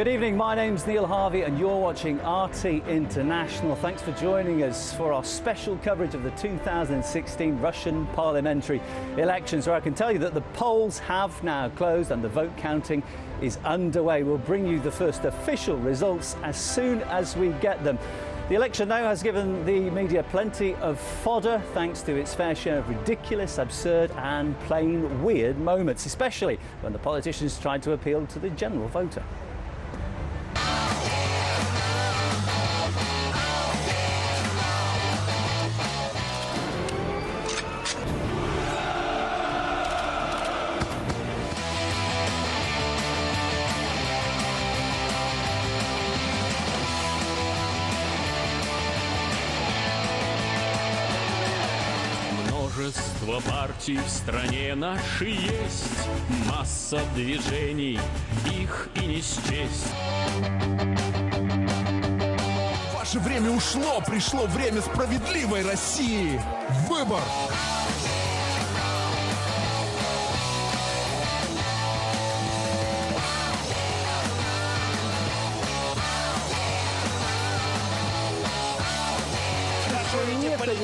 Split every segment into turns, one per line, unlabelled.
Good evening, my name's Neil Harvey and you're watching RT International. Thanks for joining us for our special coverage of the 2016 Russian parliamentary elections, where I can tell you that the polls have now closed and the vote counting is underway. We'll bring you the first official results as soon as we get them. The election now has given the media plenty of fodder thanks to its fair share of ridiculous, absurd and plain weird moments, especially when the politicians tried to appeal to the general voter.
Множество партий в стране нашей есть, масса движений, их и не счесть.
Ваше время ушло, пришло время справедливой России. Выбор!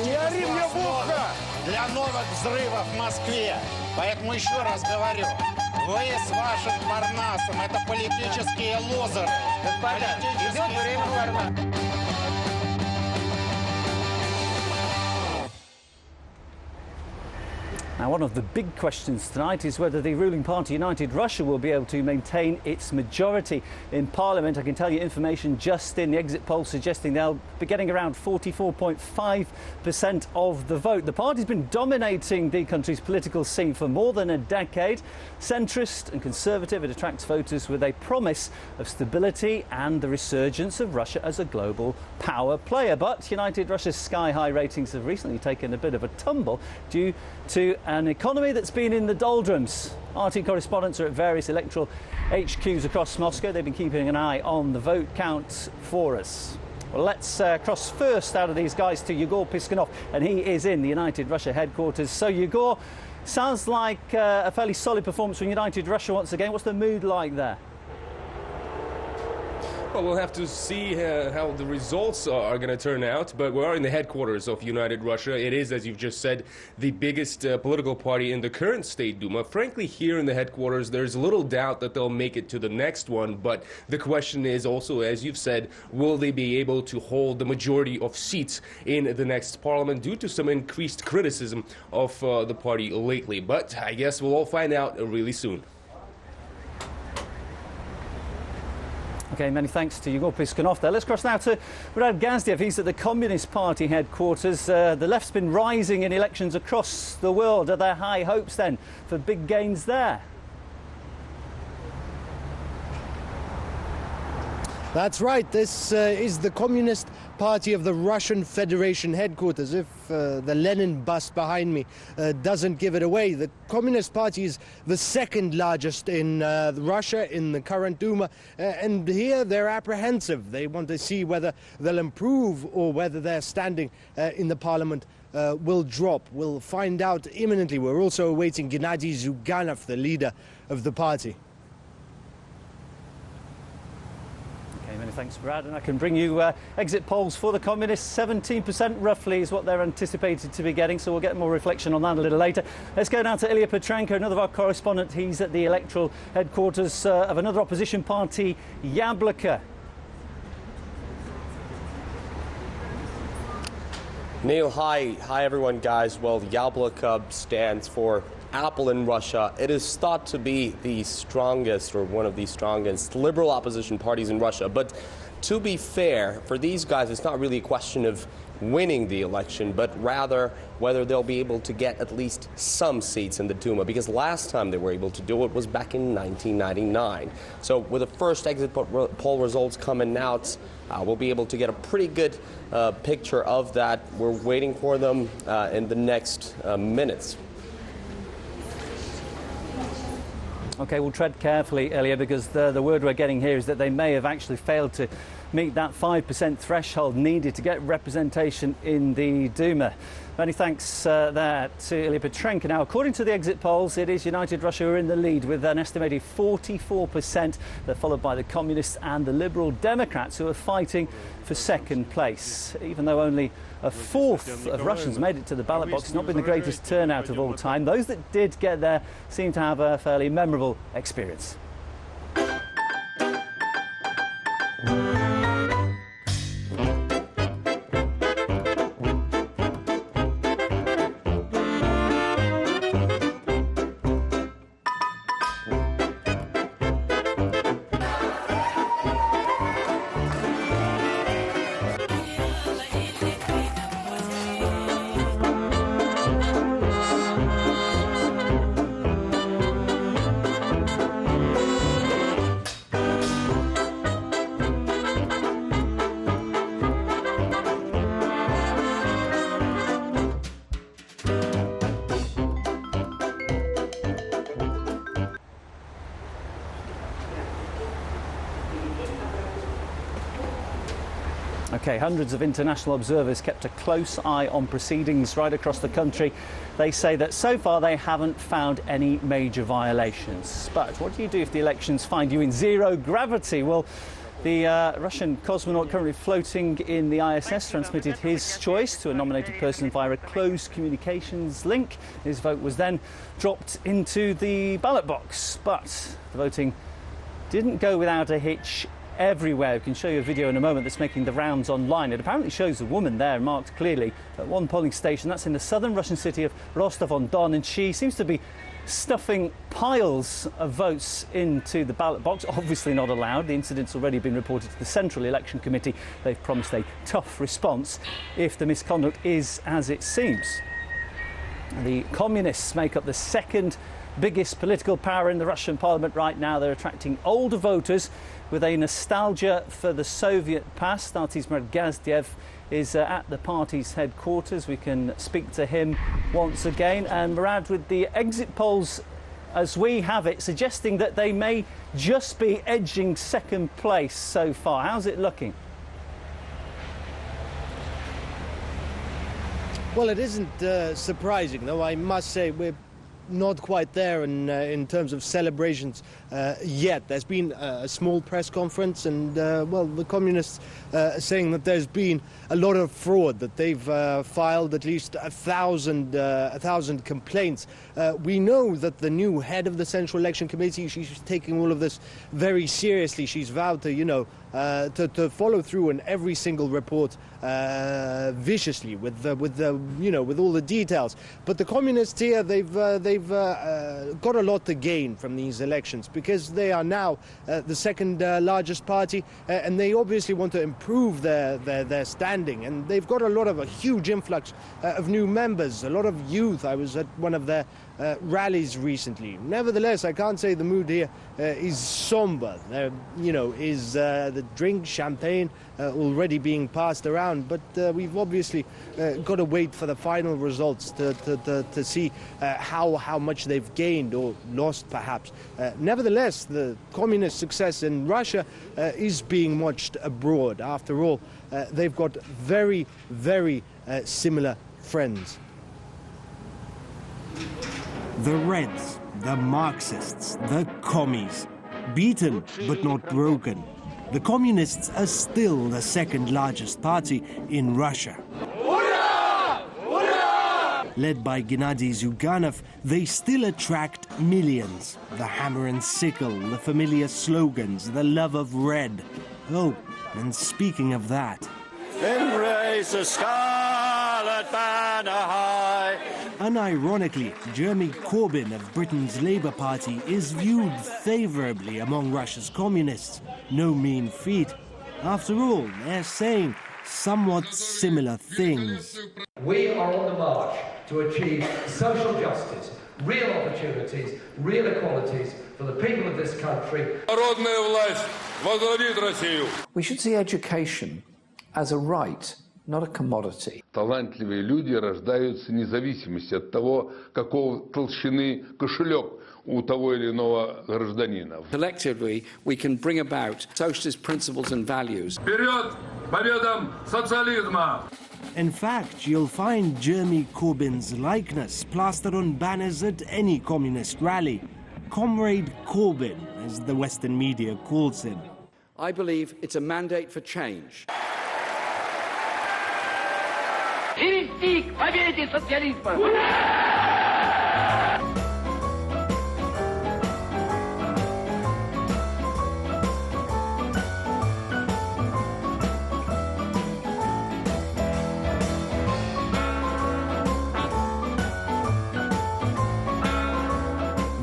Не ори мне в ухо! Для новых взрывов в Москве. Поэтому еще раз говорю, вы с вашим Парнасом — это политические лузеры.
Господа, идет время Парнаса.
Now, one of the big questions tonight is whether the ruling party, United Russia, will be able to maintain its majority in Parliament. I can tell you information just in the exit poll suggesting they'll be getting around 44.5% of the vote. The party's been dominating the country's political scene for more than a decade. Centrist and conservative, it attracts voters with a promise of stability and the resurgence of Russia as a global power player. But United Russia's sky-high ratings have recently taken a bit of a tumble due to an economy that's been in the doldrums. RT correspondents are at various electoral HQs across Moscow. They've been keeping an eye on the vote count for us. Well, let's cross first out of these guys to Yegor Piskunov, and he is in the United Russia headquarters. So, Yegor, sounds like a fairly solid performance from United Russia once again. What's the mood like there?
Well, we'll have to see how the results are going to turn out, but we are in the headquarters of United Russia. It is, as you've just said, the biggest political party in the current State Duma. Frankly, here in the headquarters, there's little doubt that they'll make it to the next one, but the question is also, as you've said, will they be able to hold the majority of seats in the next parliament due to some increased criticism of the party lately? But I guess we'll all find out really soon.
OK, many thanks to Yegor Piskunov there. Let's cross now to Murad Gazdiev. He's at the Communist Party headquarters. The left's been rising in elections across the world. Are there high hopes then for big gains there?
That's right. This is the Communist Party of the Russian Federation headquarters. If the Lenin bust behind me doesn't give it away, the Communist Party is the second largest in Russia in the current Duma, and here they're apprehensive. They want to see whether they'll improve or whether their standing in the parliament will drop. We'll find out imminently. We're also awaiting Gennady Zyuganov, the leader of the party.
Many thanks, Brad. And I can bring you exit polls for the Communists. 17% roughly is what they're anticipated to be getting, so we'll get more reflection on that a little later. Let's go down to Ilya Petrenko, another of our correspondents. He's at the electoral headquarters of another opposition party, Yabloko.
Neil, hi everyone, guys. Well, Yabloko stands for Apple in Russia. It is thought to be the strongest, or one of the strongest, liberal opposition parties in Russia. But to be fair, for these guys, it's not really a question of winning the election, but rather whether they'll be able to get at least some seats in the Duma, because last time they were able to do it was back in 1999. So with the first exit poll results coming out, we'll be able to get a pretty good picture of that. We're waiting for them in the next minutes.
OK, we'll tread carefully, Ilya, because the word we're getting here is that they may have actually failed to meet that 5% threshold needed to get representation in the Duma. Many thanks there to Ilya Petrenko. Now, according to the exit polls, it is United Russia who are in the lead with an estimated 44%. They're followed by the Communists and the Liberal Democrats, who are fighting for second place. Even though only a fourth of Russians made it to the ballot box, it's not been the greatest turnout of all time. Those that did get there seem to have a fairly memorable experience. Okay, hundreds of international observers kept a close eye on proceedings right across the country. They say that so far they haven't found any major violations. But what do you do if the elections find you in zero gravity? Well, the Russian cosmonaut currently floating in the ISS transmitted his choice to a nominated person via a closed communications link. His vote was then dropped into the ballot box. But the voting didn't go without a hitch everywhere. We can show you a video in a moment that's making the rounds online. It apparently shows a woman there marked clearly at one polling station. That's in the southern Russian city of Rostov-on-Don, and she seems to be stuffing piles of votes into the ballot box. Obviously not allowed. The incident's already been reported to the Central Election Committee. They've promised a tough response if the misconduct is as it seems. The Communists make up the second biggest political power in the Russian parliament right now. They're attracting older voters with a nostalgia for the Soviet past. Artis Margazdiev is at the party's headquarters. We can speak to him once again. And Murad, with the exit polls as we have it, suggesting that they may just be edging second place so far. How's it looking?
Well, it isn't surprising, though. I must say we're not quite there in terms of celebrations yet. There's been a small press conference, and well, the communists are saying that there's been a lot of fraud, that they've filed at least 1,000 complaints. We know that the new head of the Central Election Committee, she's taking all of this very seriously. She's vowed to, to follow through on every single report viciously with all the details. But the communists here, they've got a lot to gain from these elections, because they are now the second largest party, and they obviously want to improve their standing. And they've got a huge influx of new members, a lot of youth. I was at one of their rallies recently. Nevertheless, I can't say the mood here is somber. There, is the drink, champagne, already being passed around. But we've obviously got to wait for the final results to see how much they've gained or lost, perhaps. Nevertheless, the communist success in Russia is being watched abroad. After all, they've got very, very similar friends. The Reds, the Marxists, the commies. Beaten but not broken. The communists are still the second largest party in Russia. Hurrah! Hurrah! Led by Gennady Zyuganov, they still attract millions. The hammer and sickle, the familiar slogans, the love of red. Oh, and speaking of that... Embrace the scarlet banner high. Unironically, Jeremy Corbyn of Britain's Labour Party is viewed favourably among Russia's communists. No mean feat. After all, they're saying somewhat similar things.
We are on the march to achieve social justice, real opportunities, real equalities for the people of this country.
We should see education as a right, not a commodity.
Талантливые люди рождаются независимости от того, какого толщины кошелек у того или иного гражданина.
Collectively, we can bring about socialist principles and values.
Вперед к победам социализма!
In fact, you'll find Jeremy Corbyn's likeness plastered on banners at any communist rally. Comrade Corbyn, as the Western media calls him.
I believe it's a mandate for change.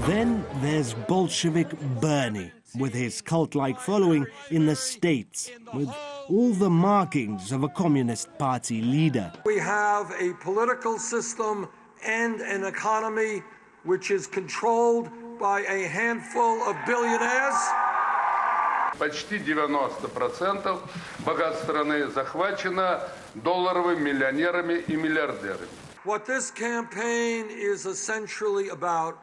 Then there's Bolshevik Bernie, with his cult-like following in the States, with all the markings of a Communist Party leader.
We have a political system and an economy which is controlled by a handful of billionaires.
Почти 90% богатств страны захвачено долларовыми миллионерами и миллиардерами.
What this campaign is essentially about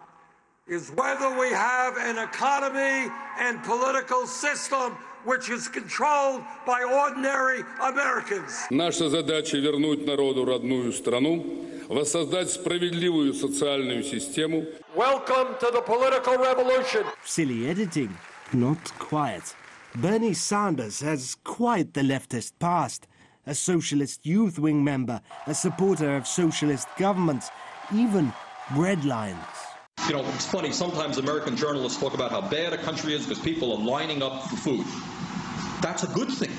is whether we have an economy and political system which is controlled by ordinary Americans.
Наша задача вернуть народу родную страну, воссоздать справедливую социальную систему.
Welcome to the political revolution.
Silly editing? Not quite. Bernie Sanders has quite the leftist past. A socialist youth wing member, a supporter of socialist governments, even breadlines.
You know, it's funny, sometimes American journalists talk about how bad a country is because people are lining up for food. That's a good thing.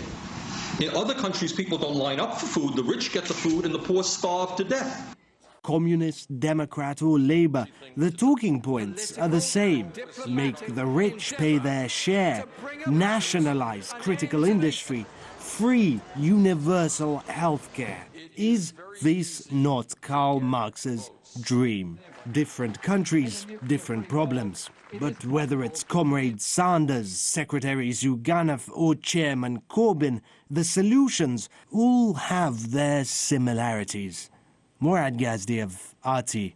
In other countries, people don't line up for food. The rich get the food and the poor starve to death.
Communist, Democrat or Labour, the talking points are the same. Make the rich pay their share, nationalise critical industry, free universal healthcare. Is this not Karl Marx's dream? Different countries, different problems. But whether it's Comrade Sanders, Secretary Zyuganov or Chairman Corbyn, the solutions all have their similarities. Morad Gazdi of RT.